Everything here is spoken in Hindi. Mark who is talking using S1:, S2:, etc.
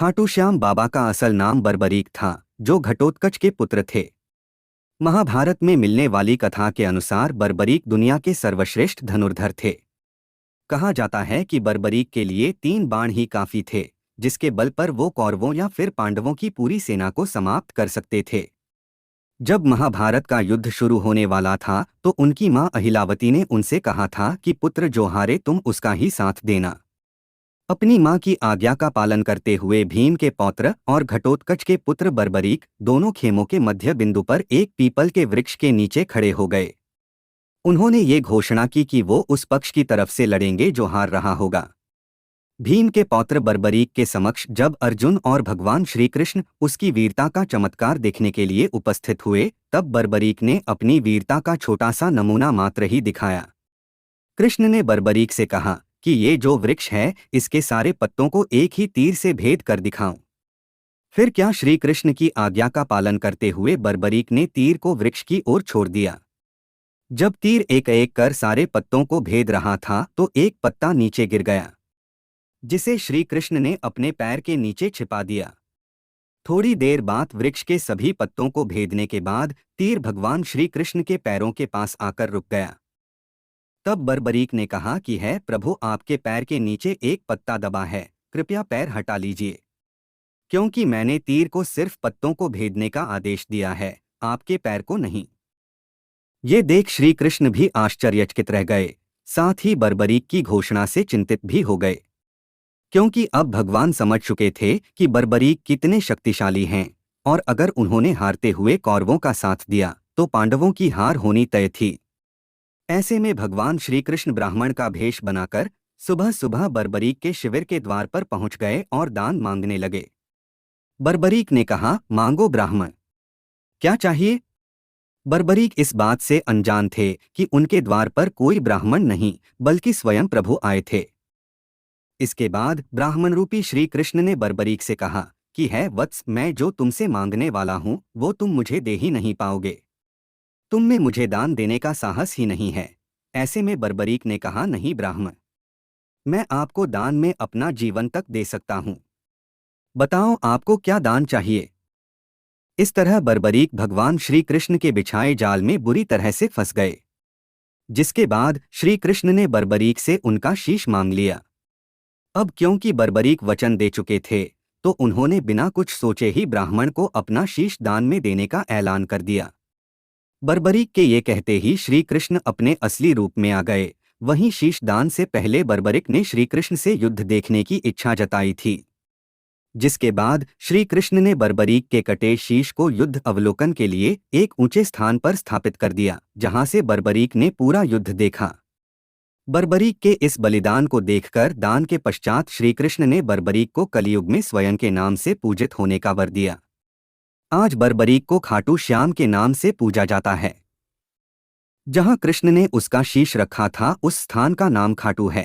S1: खाटू श्याम बाबा का असल नाम बर्बरीक था, जो घटोत्कच के पुत्र थे। महाभारत में मिलने वाली कथा के अनुसार बर्बरीक दुनिया के सर्वश्रेष्ठ धनुर्धर थे। कहा जाता है कि बर्बरीक के लिए 3 बाण ही काफी थे, जिसके बल पर वो कौरवों या फिर पांडवों की पूरी सेना को समाप्त कर सकते थे। जब महाभारत का युद्ध शुरू होने वाला था तो उनकी मां अहिलावती ने उनसे कहा था कि पुत्र जो हारे तुम उसका ही साथ देना। अपनी मां की आज्ञा का पालन करते हुए भीम के पौत्र और घटोत्कच के पुत्र बर्बरीक दोनों खेमों के मध्य बिंदु पर एक पीपल के वृक्ष के नीचे खड़े हो गए। उन्होंने ये घोषणा की कि वो उस पक्ष की तरफ से लड़ेंगे जो हार रहा होगा। भीम के पौत्र बर्बरीक के समक्ष जब अर्जुन और भगवान श्री कृष्ण उसकी वीरता का चमत्कार देखने के लिए उपस्थित हुए, तब बर्बरीक ने अपनी वीरता का छोटा सा नमूना मात्र ही दिखाया। कृष्ण ने बर्बरीक से कहा कि ये जो वृक्ष है इसके सारे पत्तों को एक ही तीर से भेद कर दिखाऊं। फिर क्या श्री कृष्ण की आज्ञा का पालन करते हुए बर्बरीक ने तीर को वृक्ष की ओर छोड़ दिया। जब तीर एक एक कर सारे पत्तों को भेद रहा था तो एक पत्ता नीचे गिर गया, जिसे श्री कृष्ण ने अपने पैर के नीचे छिपा दिया। थोड़ी देर बाद वृक्ष के सभी पत्तों को भेदने के बाद तीर भगवान श्री कृष्ण के पैरों के पास आकर रुक गया। तब बर्बरीक ने कहा कि है प्रभु, आपके पैर के नीचे एक पत्ता दबा है, कृपया पैर हटा लीजिए, क्योंकि मैंने तीर को सिर्फ पत्तों को भेदने का आदेश दिया है, आपके पैर को नहीं। ये देख श्री कृष्ण भी आश्चर्यचकित रह गए, साथ ही बर्बरीक की घोषणा से चिंतित भी हो गए, क्योंकि अब भगवान समझ चुके थे कि बर्बरीक कितने शक्तिशाली हैं, और अगर उन्होंने हारते हुए कौरवों का साथ दिया तो पांडवों की हार होनी तय थी। ऐसे में भगवान श्री कृष्ण ब्राह्मण का भेष बनाकर सुबह सुबह बर्बरीक के शिविर के द्वार पर पहुंच गए और दान मांगने लगे। बर्बरीक ने कहा, मांगो ब्राह्मण, क्या चाहिए। बर्बरीक इस बात से अनजान थे कि उनके द्वार पर कोई ब्राह्मण नहीं बल्कि स्वयं प्रभु आए थे। इसके बाद ब्राह्मण रूपी श्री कृष्ण ने बर्बरीक से कहा कि है वत्स, मैं जो तुमसे मांगने वाला हूं वो तुम मुझे दे ही नहीं पाओगे। तुम में मुझे दान देने का साहस ही नहीं है। ऐसे में बर्बरीक ने कहा, नहीं ब्राह्मण, मैं आपको दान में अपना जीवन तक दे सकता हूं। बताओ आपको क्या दान चाहिए। इस तरह बर्बरीक भगवान श्री कृष्ण के बिछाए जाल में बुरी तरह से फंस गए, जिसके बाद श्री कृष्ण ने बर्बरीक से उनका शीश मांग लिया। अब क्योंकि बर्बरीक वचन दे चुके थे तो उन्होंने बिना कुछ सोचे ही ब्राह्मण को अपना शीश दान में देने का ऐलान कर दिया। बर्बरीक के ये कहते ही श्री कृष्ण अपने असली रूप में आ गए। वहीं शीश दान से पहले बर्बरीक ने श्री कृष्ण से युद्ध देखने की इच्छा जताई थी, जिसके बाद श्री कृष्ण ने बर्बरीक के कटे शीश को युद्ध अवलोकन के लिए एक ऊंचे स्थान पर स्थापित कर दिया, जहां से बर्बरीक ने पूरा युद्ध देखा। बर्बरीक के इस बलिदान को देखकर दान के पश्चात श्री कृष्ण ने बर्बरीक को कलियुग में स्वयं के नाम से पूजित होने का वर दिया। आज बर्बरीक को खाटू श्याम के नाम से पूजा जाता है। जहां कृष्ण ने उसका शीश रखा था उस स्थान का नाम खाटू है।